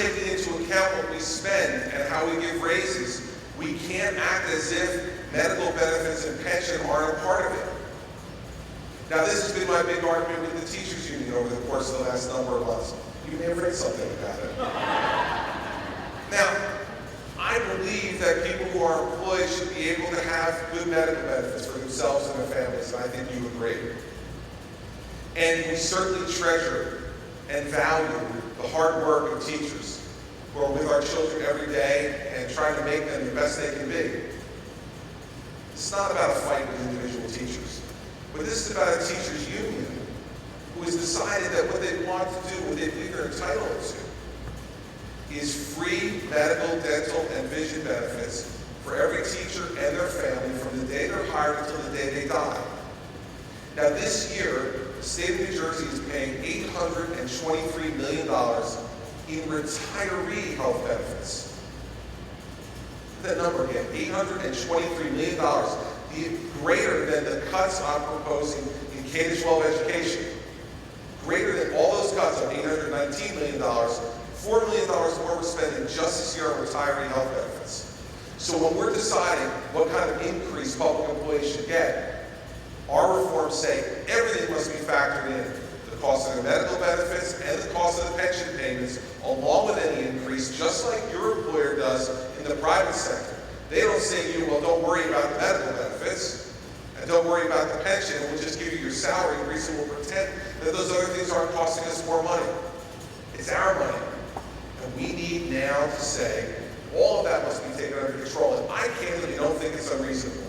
taking into account what we spend and how we give raises, we can't act as if medical benefits and pension aren't a part of it. Now, this has been my big argument with the teachers union over the course of the last number of months. You may have read something about it. Now, I believe that people who are employed should be able to have good medical benefits for themselves and their families, and I think you agree. And we certainly treasure and value the hard work of teachers who are with our children every day and trying to make them the best they can be. It's not about a fight with individual teachers, but this is about a teachers union who has decided that what they want to do, what they believe they're entitled to, is free medical, dental, and vision benefits for every teacher and their family from the day they're hired until the day they die. Now this year, the state of New Jersey is paying $823 million in retiree health benefits. That number again, $823 million, greater than the cuts I'm proposing in K-12 education. Greater than all those cuts of $819 million, $4 million more we're spending just this year on retiree health benefits. So when we're deciding what kind of increase public employees should get, our reforms say everything must be factored in. The cost of their medical benefits and the cost of the pension payments, along with any increase, just like your employer does in the private sector. They don't say to you, well, don't worry about the medical benefits, and don't worry about the pension, we'll just give you your salary increase and we'll pretend that those other things aren't costing us more money. It's our money. And we need now to say, all of that must be taken under control. And I candidly don't think it's unreasonable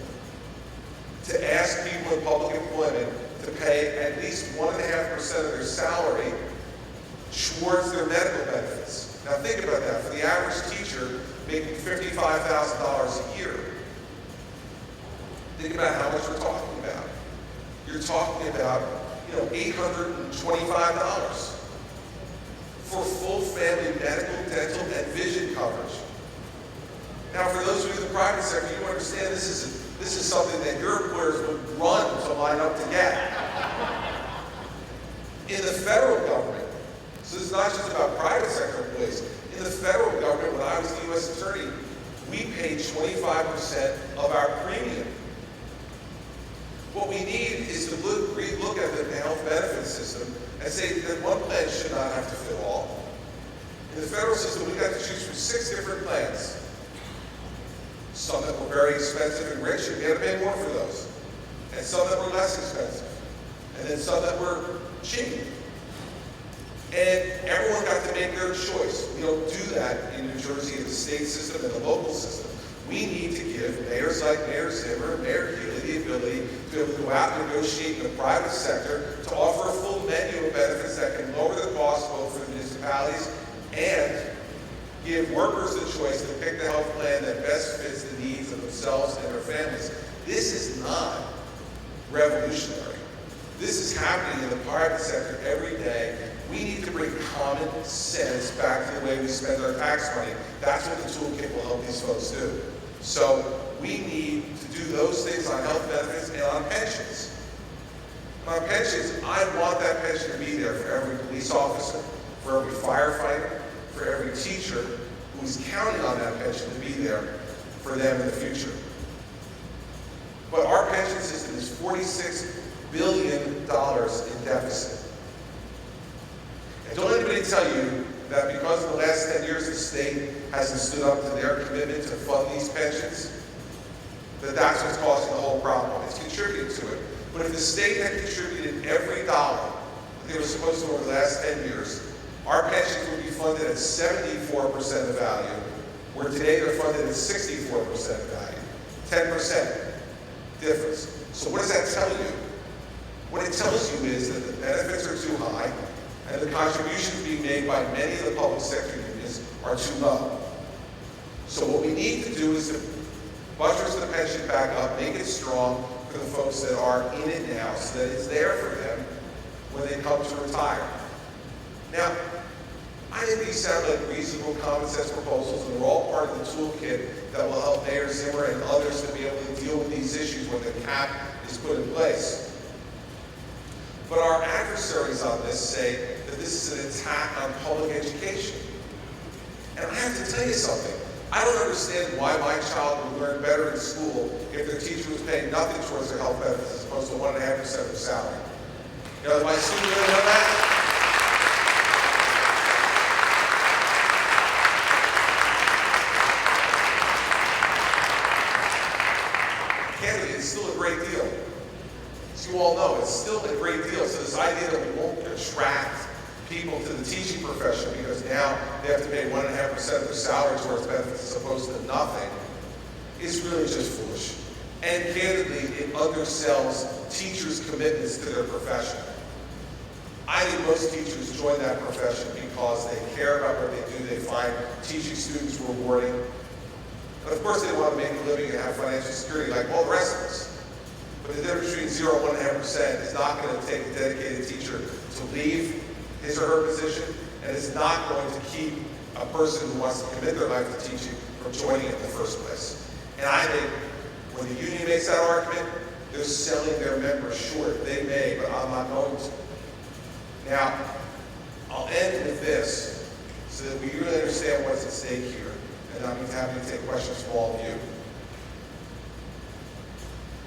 to ask people in public employment to pay at least 1.5% of their salary towards their medical benefits. Now think about that. For the average teacher making $55,000 a year, think about how much we're talking about. You're talking about, $825 for full family medical, dental, and vision coverage. Now, for those of you in the private sector, you understand this is something that your employers would run to line up to get. In the federal government, so this is not just about private sector employees, in the federal government, when I was the U.S. Attorney, we paid 25% of our premium. What we need is to look at the health benefit system and say that one plan should not have to fit all. In the federal system, we got to choose from 6 different plans. Some that were very expensive and rich, and we had to pay more for those. And some that were less expensive. And then some that were cheap. And everyone got to make their choice. We don't do that in New Jersey in the state system and the local system. We need to give mayors like Mayor Zimmer and Mayor Healy the ability to be able to go out and negotiate in the private sector to offer a full menu of benefits that can lower the cost both for the municipalities and give workers the choice to pick the health plan that best fits the needs of themselves and their families. This is not revolutionary. This is happening in the private sector every day. We need to bring common sense back to the way we spend our tax money. That's what the toolkit will help these folks do. So we need to do those things on health benefits and on pensions. On pensions, I want that pension to be there for every police officer, for every firefighter, for every teacher who's counting on that pension to be there for them in the future. But our pension system is $46 billion in deficit. And don't anybody tell you that because in the last 10 years the state hasn't stood up to their commitment to fund these pensions, that that's what's causing the whole problem. It's contributing to it. But if the state had contributed every dollar that they were supposed to over the last 10 years, our pensions would be funded at 74% of value, where today they're funded at 64% of value. 10% difference. So what does that tell you? What it tells you is that the benefits are too high, and the contributions being made by many of the public sector unions are too low. So what we need to do is to buttress the pension back up, make it strong for the folks that are in it now, so that it's there for them when they come to retire. Now, I think these sound like reasonable common sense proposals, and they're all part of the toolkit that will help Mayor Zimmer and others to be able to deal with these issues when the cap is put in place. But our adversaries on this say that this is an attack on public education. And I have to tell you something. I don't understand why my child would learn better in school if their teacher was paying nothing towards their health benefits as opposed to 1.5% of their salary. You know, my student really know that? Candidly, it's still a great deal. As you all know, it's still a great deal. So this idea that we won't attract people to the teaching profession because now they have to pay 1.5% of their salary towards benefits as opposed to nothing is really just foolish. And candidly, it undersells teachers' commitments to their profession. I think most teachers join that profession because they care about what they do. They find teaching students rewarding. But of course, they want to make a living and have financial security like all the rest of us. But the difference between 0 and 1.5% is not going to take a dedicated teacher to leave his or her position, and it's not going to keep a person who wants to commit their life to teaching from joining it in the first place. And I think when the union makes that argument, they're selling their members short. They may, but I'm not going to. Now, I'll end with this so that we really understand what's at stake here, and I'm happy to take questions from all of you.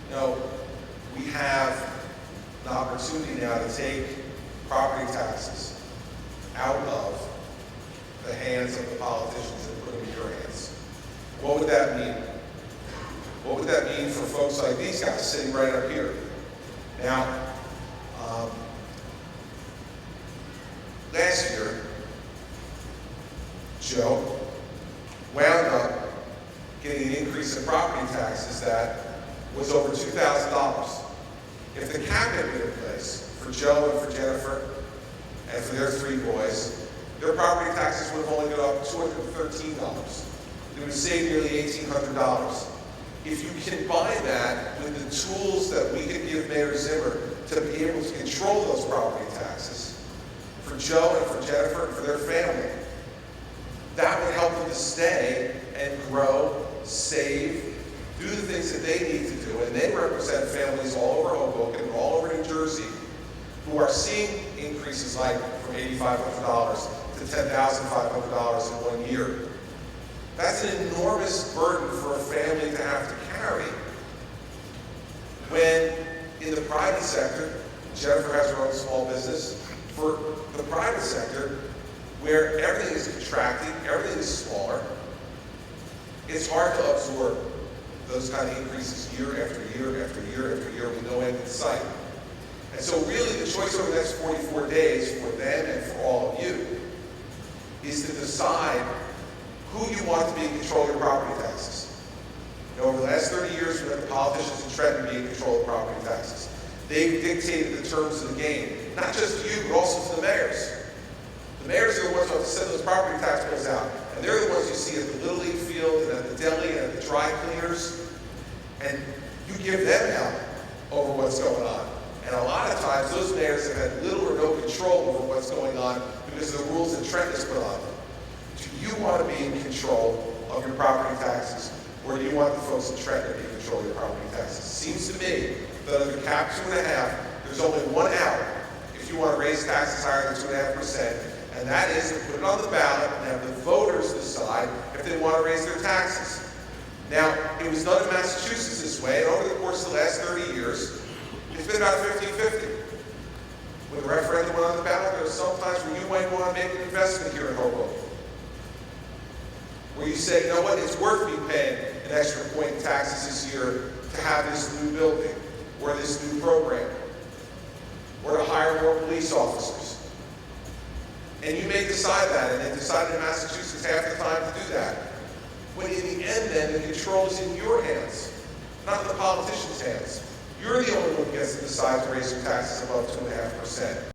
You know, we have an opportunity now to take property taxes out of the hands of the politicians and put them in your hands. What would that mean? What would that mean for folks like these guys sitting right up here? Now, last year, Joe wound up getting an increase in property taxes that was over $2,000. If the cap had been in place for Joe and for Jennifer and for their 3 boys, their property taxes would have only gone up $213. They would save nearly $1,800. If you combine that with the tools that we could give Mayor Zimmer to be able to control those property taxes for Joe and for Jennifer and for their family, that would help them to stay and grow, save, do the things that they need to do. And they represent families all over Hoboken, all over New Jersey, who are seeing increases like from $8,500 to $10,500 in 1 year. That's an enormous burden for a family to have to carry. When in the private sector, Jennifer has her own small business, for the private sector, where everything is contracting, everything is smaller, it's hard to absorb those kind of increases year after year after year after year with no end in sight. And so really the choice over the next 44 days for them and for all of you is to decide who you want to be in control of your property taxes. You know, over the last 30 years, we let the politicians in Trenton be in control of property taxes. They've dictated the terms of the game, not just to you, but also to the mayors. The mayors are the ones who have to send those property tax bills out. And they're the ones you see at the Little League field and at the deli and at the dry cleaners. And you give them help over what's going on. And a lot of times, those mayors have had little or no control over what's going on because of the rules that Trent has put on them. Do you want to be in control of your property taxes, or do you want the folks in Trenton to be in control of your property taxes? It seems to me that under cap 2.5, there's only one out if you want to raise taxes higher than 2.5%, and that is to put it on the ballot and have the voters decide if they want to raise their taxes. Now, it was done in Massachusetts this way, and over the course of the last 30 years, it's been about 50-50. When the referendum went on the ballot, there were some times where you might want to make an investment here in Hoboken, where you say, you know what, it's worth me paying an extra point in taxes this year to have this new building, or this new program, or to hire more police officers. And you may decide that, and they decided in Massachusetts half the time to do that. When in the end, then, the control is in your hands, not in the politicians' hands. You're the only one who gets to decide to raise your taxes above 2.5%.